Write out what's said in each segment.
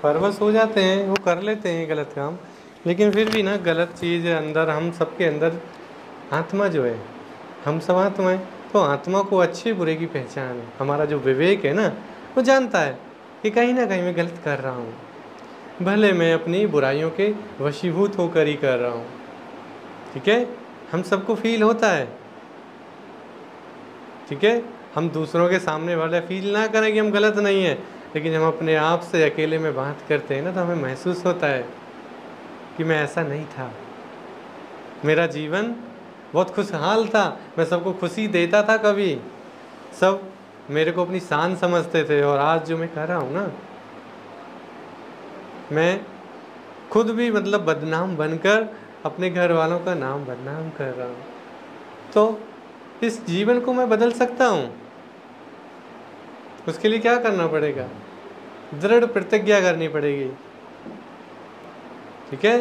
परवश हो जाते हैं, वो कर लेते हैं गलत काम, लेकिन फिर भी ना गलत चीज़ अंदर, हम सबके अंदर आत्मा जो है, हम सब आत्मा है, तो आत्मा को अच्छे बुरे की पहचान है। हमारा जो विवेक है ना, वो जानता है कि कहीं ना कहीं मैं गलत कर रहा हूँ, भले मैं अपनी बुराइयों के वशीभूत होकर ही कर रहा हूँ। ठीक है, हम सबको फील होता है। ठीक है, हम दूसरों के सामने वाले फील ना करें कि हम गलत नहीं है, लेकिन हम अपने आप से अकेले में बात करते हैं ना, तो हमें महसूस होता है कि मैं ऐसा नहीं था, मेरा जीवन बहुत खुशहाल था, मैं सबको खुशी देता था, कभी सब मेरे को अपनी शान समझते थे। और आज जो मैं कर रहा हूँ ना, मैं खुद भी मतलब बदनाम बनकर अपने घर वालों का नाम बदनाम कर रहा हूँ। तो इस जीवन को मैं बदल सकता हूँ। उसके लिए क्या करना पड़ेगा? दृढ़ प्रतिज्ञा करनी पड़ेगी। ठीक है,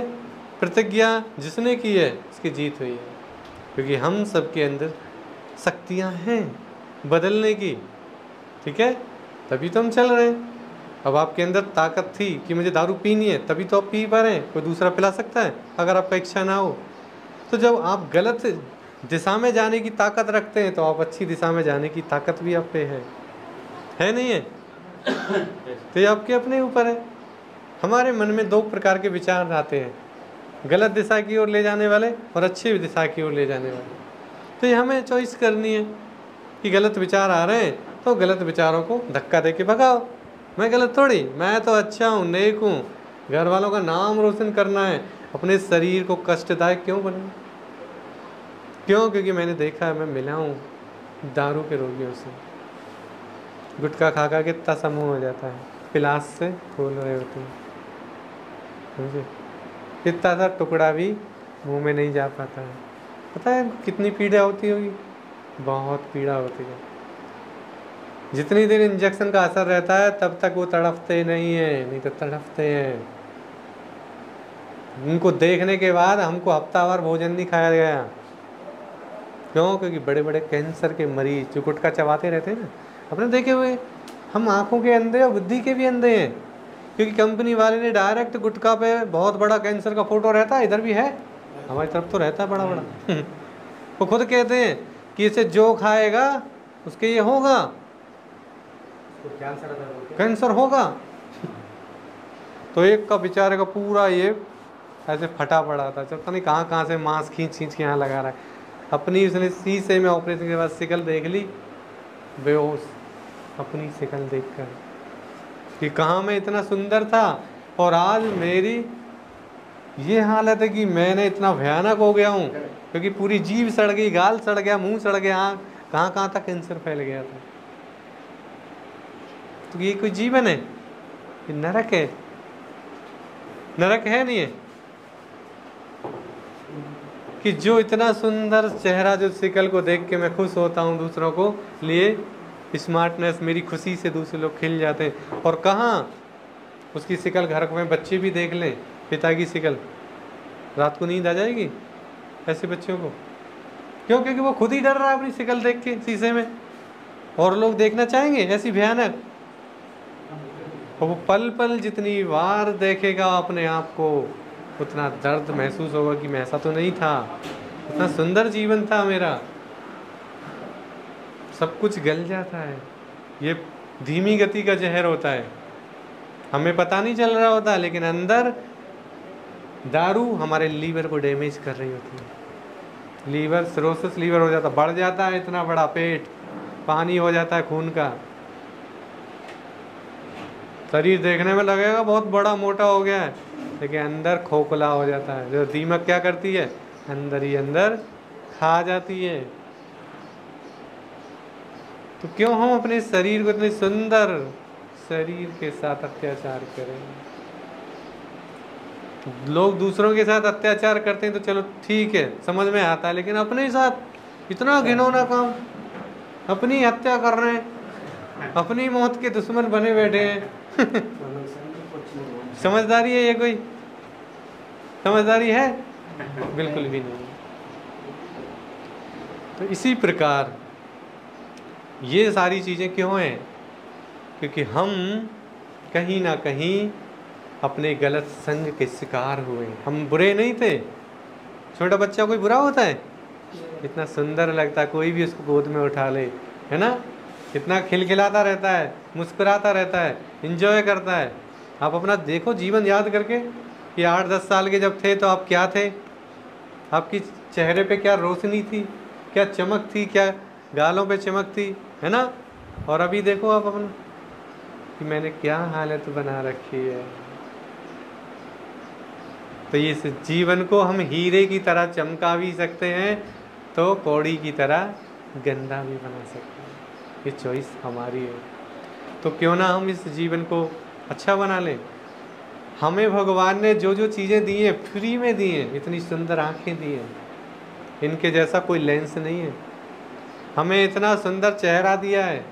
प्रतिज्ञा जिसने की है उसकी जीत हुई है, क्योंकि हम सबके अंदर शक्तियाँ हैं बदलने की। ठीक है, तभी तो हम चल रहे हैं। अब आपके अंदर ताकत थी कि मुझे दारू पीनी है, तभी तो आप पी पा रहे हैं, कोई दूसरा पिला सकता है अगर आपका इच्छा ना हो। तो जब आप गलत दिशा में जाने की ताकत रखते हैं, तो आप अच्छी दिशा में जाने की ताकत भी आप पे है नहीं है? तो ये आपके अपने ऊपर है। हमारे मन में दो प्रकार के विचार आते हैं, गलत दिशा की ओर ले जाने वाले और अच्छी दिशा की ओर ले जाने वाले। तो ये हमें चॉइस करनी है कि गलत विचार आ रहे हैं तो गलत विचारों को धक्का दे के भगाओ। मैं गलत थोड़ी, मैं तो अच्छा हूँ, नेक हूँ, घर वालों का नाम रोशन करना है, अपने शरीर को कष्टदायक क्यों बनना? क्यों? क्योंकि मैंने देखा है, मैं मिला हूँ दारू के रोगियों से, गुटखा खा खा के इतना समूह हो जाता है, पिलास से खोल रहे होते हैं, समझे? इतना सा टुकड़ा भी मुंह में नहीं जा पाता है। पता है कितनी पीड़ा होती होगी? बहुत पीड़ा होती है। जितनी देर इंजेक्शन का असर रहता है तब तक वो तड़पते नहीं है, नहीं तो तड़पते हैं। उनको देखने के बाद हमको हफ्तावार भोजन नहीं खाया गया। क्यों? क्योंकि बड़े बड़े कैंसर के मरीज जो गुटखा चबाते रहते हैं ना, अपने देखे हुए, हम आंखों के अंधे और बुद्धि के भी अंधे हैं, क्योंकि कंपनी वाले ने डायरेक्ट गुटखा पे बहुत बड़ा कैंसर का फोटो रहता है, इधर भी है, हमारी तरफ तो रहता है बड़ा बड़ा। वो खुद कहते हैं कि इसे जो खाएगा उसके ये होगा, कैंसर होगा। तो एक का बेचारे का पूरा ये ऐसे फटा पड़ा था, पता नहीं कहाँ कहाँ से मांस खींच खींच के यहाँ लगा रहा है। अपनी उसने शीशे में ऑपरेशन के बाद शिकल देख ली, बेहोश, अपनी शिकल देखकर कि कहाँ मैं इतना सुंदर था और आज मेरी ये हालत है कि मैंने इतना भयानक हो गया हूँ, क्योंकि पूरी जीभ सड़ गई, गाल सड़ गया, मुंह सड़ गया, आँख, कहाँ कहाँ तक कैंसर फैल गया था। तो ये कोई जीवन है? ये नरक है। नरक है नहीं है कि जो इतना सुंदर चेहरा, जो शिकल को देख के मैं खुश होता हूँ दूसरों को लिए, स्मार्टनेस, मेरी खुशी से दूसरे लोग खिल जाते हैं। और कहाँ उसकी शिकल, घर में बच्चे भी देख लें पिता की शिकल, रात को नींद आ जाएगी ऐसे बच्चों को। क्यों? क्योंकि वो खुद ही डर रहा है अपनी शिकल देख के शीशे में, और लोग देखना चाहेंगे ऐसी भयानक। और वो पल पल जितनी बार देखेगा अपने आप को, उतना दर्द महसूस होगा कि मैं ऐसा तो नहीं था, इतना सुंदर जीवन था मेरा। सब कुछ गल जाता है। ये धीमी गति का जहर होता है, हमें पता नहीं चल रहा होता, लेकिन अंदर दारू हमारे लीवर को डैमेज कर रही होती है। लीवर सिरोसिस, लीवर हो जाता, बढ़ जाता है, इतना बड़ा पेट, पानी हो जाता है खून का। शरीर देखने में लगेगा बहुत बड़ा मोटा हो गया है, लेकिन अंदर खोखला हो जाता है। जो दीमक क्या करती है, अंदर ही अंदर खा जाती है। तो क्यों हम अपने शरीर को इतने सुंदर शरीर के साथ अत्याचार करें? लोग दूसरों के साथ अत्याचार करते हैं तो चलो ठीक है, समझ में आता है, लेकिन अपने साथ इतना घिनौना काम, अपनी हत्या कर रहे हैं, अपनी मौत के दुश्मन बने बैठे हैं। समझदारी है ये? कोई समझदारी है? बिल्कुल भी नहीं। तो इसी प्रकार ये सारी चीज़ें क्यों हैं? क्योंकि हम कहीं ना कहीं अपने गलत संग के शिकार हुए। हम बुरे नहीं थे। छोटा बच्चा कोई बुरा होता है? इतना सुंदर लगता है, कोई भी उसको गोद में उठा ले, है ना, इतना खिलखिलाता रहता है, मुस्कुराता रहता है, इंजॉय करता है। आप अपना देखो जीवन याद करके कि 8-10 साल के जब थे तो आप क्या थे, आपकी चेहरे पे क्या रोशनी थी, क्या चमक थी, क्या गालों पे चमक थी, है ना। और अभी देखो आप अपना कि मैंने क्या हालत बना रखी है। तो इस जीवन को हम हीरे की तरह चमका भी सकते हैं, तो कौड़ी की तरह गंदा भी बना सकते हैं। ये चॉइस हमारी है। तो क्यों ना हम इस जीवन को अच्छा बना लें। हमें भगवान ने जो जो चीज़ें दी हैं फ्री में दी हैं। इतनी सुंदर आंखें दी हैं, इनके जैसा कोई लेंस नहीं है। हमें इतना सुंदर चेहरा दिया है,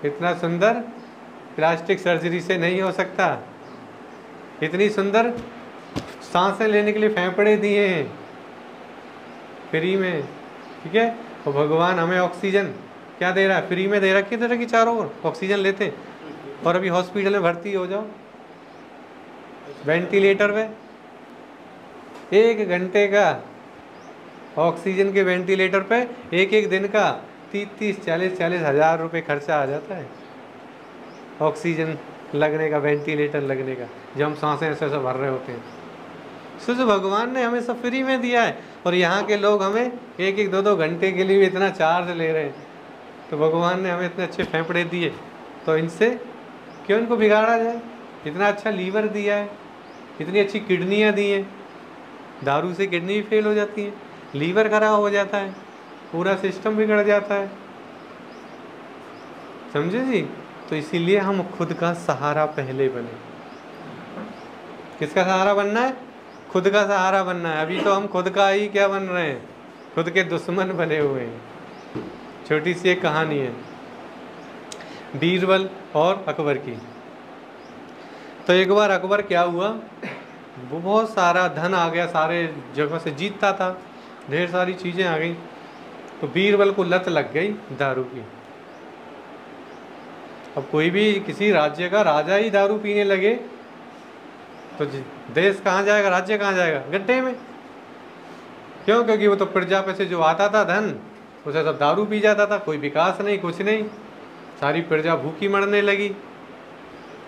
इतना सुंदर प्लास्टिक सर्जरी से नहीं हो सकता। इतनी सुंदर सांसें लेने के लिए फेफड़े दिए हैं फ्री में, ठीक है। और भगवान हमें ऑक्सीजन क्या दे रहा है? फ्री में दे रखी तरह की, चारों ओर ऑक्सीजन लेते हैं। और अभी हॉस्पिटल में भर्ती हो जाओ वेंटिलेटर पे, 1 घंटे का ऑक्सीजन के वेंटिलेटर पे 1 दिन का 30-40 हज़ार रुपये खर्चा आ जाता है ऑक्सीजन लगने का, वेंटिलेटर लगने का, जब हम सांसें ऐसे ऐसे भर रहे होते हैं। जो भगवान ने हमें सब फ्री में दिया है, और यहाँ के लोग हमें 1-2 घंटे के लिए भी इतना चार्ज ले रहे हैं। तो भगवान ने हमें इतने अच्छे फेफड़े दिए, तो इनसे क्यों इनको बिगाड़ा जाए? इतना अच्छा लीवर दिया है, इतनी अच्छी किडनियाँ दी हैं। दारू से किडनी भी फेल हो जाती है, लीवर खराब हो जाता है, पूरा सिस्टम बिगड़ जाता है, समझे जी। तो इसीलिए हम खुद का सहारा पहले बने। किसका सहारा बनना है? खुद का सहारा बनना है। अभी तो हम खुद का ही क्या बन रहे हैं, खुद के दुश्मन बने हुए हैं। छोटी सी एक कहानी है बीरबल और अकबर की। तो एक बार अकबर क्या हुआ, वो बहुत सारा धन आ गया, सारे जगह से जीतता था, ढेर सारी चीज़ें आ गई। तो बीरबल को लत लग गई दारू की। अब कोई भी किसी राज्य का राजा ही दारू पीने लगे तो देश कहाँ जाएगा, राज्य कहाँ जाएगा? गड्ढे में। क्यों? क्योंकि वो तो प्रजा पे से जो आता था धन, उसे सब दारू पी जाता था। कोई विकास नहीं, कुछ नहीं, सारी प्रजा भूखी मरने लगी,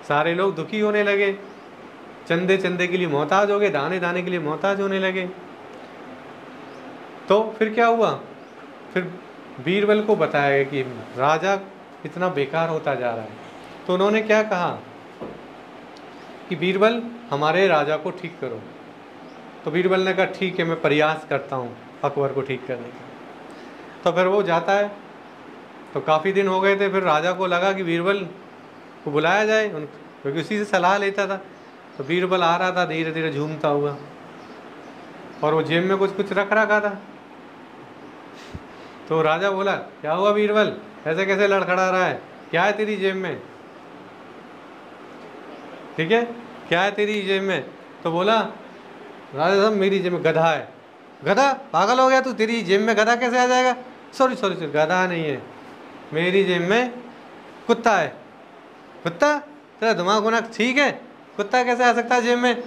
सारे लोग दुखी होने लगे, चंदे चंदे के लिए मोहताज हो गए, दाने दाने के लिए मोहताज होने लगे। तो फिर क्या हुआ? फिर बीरबल को बताया गया कि राजा इतना बेकार होता जा रहा है। तो उन्होंने क्या कहा कि बीरबल हमारे राजा को ठीक करो। तो बीरबल ने कहा ठीक है, मैं प्रयास करता हूँ अकबर को ठीक करने का। तो फिर वो जाता है। तो काफ़ी दिन हो गए थे, फिर राजा को लगा कि बीरबल को बुलाया जाए, क्योंकि उसी से सलाह लेता था। तो बीरबल आ रहा था धीरे धीरे झूमता हुआ, और वो जेब में कुछ कुछ रख रखा था। तो राजा बोला क्या हुआ बीरबल, ऐसे कैसे लड़खड़ा रहा है, क्या है तेरी जेब में? ठीक है, क्या है तेरी जेब में? तो बोला राजा साहब मेरी जेब में गधा है। गधा? पागल हो गया तू, तेरी जेब में गधा कैसे आ जाएगा? सॉरी सॉरी सॉरी, गधा नहीं है, मेरी जेब में कुत्ता है। कुत्ता? तेरा दिमाग होना ठीक है, कुत्ता कैसे आ सकता है जेब में?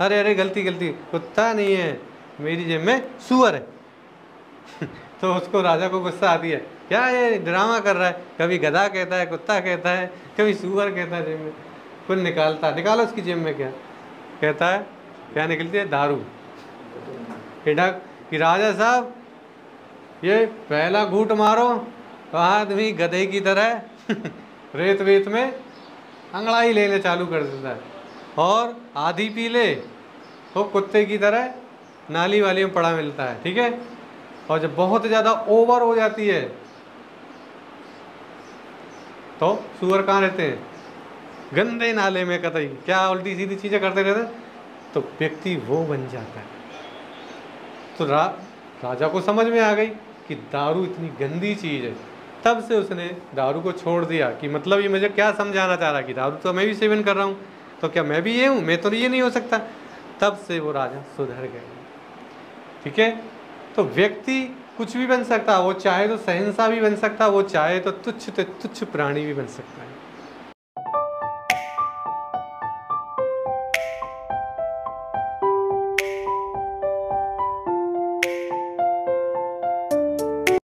अरे अरे गलती गलती, कुत्ता नहीं है, मेरी जेब में सुअर है। तो उसको राजा को गुस्सा आती है, क्या ये ड्रामा कर रहा है, कभी गधा कहता है, कुत्ता कहता है, कभी सुअर कहता है जेब में। कुछ निकालता, निकालो उसकी जेब में। क्या कहता है? क्या निकलती है? दारू। कि राजा साहब ये पहला घूंट मारो तो आदमी गधे की तरह रेत वेत में अंगड़ाई लेने चालू कर देता है, और आधी पी ले तो कुत्ते की तरह नाली वाली में पड़ा मिलता है, ठीक है। और जब बहुत ज़्यादा ओवर हो जाती है तो सुअर कहाँ रहते हैं? गंदे नाले में, कतई क्या उल्टी सीधी चीज़ें करते रहते हैं। तो व्यक्ति वो बन जाता है। तो राजा को समझ में आ गई कि दारू इतनी गंदी चीज़ है। तब से उसने दारू को छोड़ दिया। कि मतलब ये मुझे क्या समझाना चाह रहा कि दारू तो मैं भी सेवन कर रहा हूँ, तो क्या मैं भी ये हूँ? मैं तो ये नहीं हो सकता। तब से वो राजा सुधर गए, ठीक है। तो व्यक्ति कुछ भी बन सकता है, वो चाहे तो शहंशाह भी बन सकता है, वो चाहे तो तुच्छ प्राणी भी बन सकता है।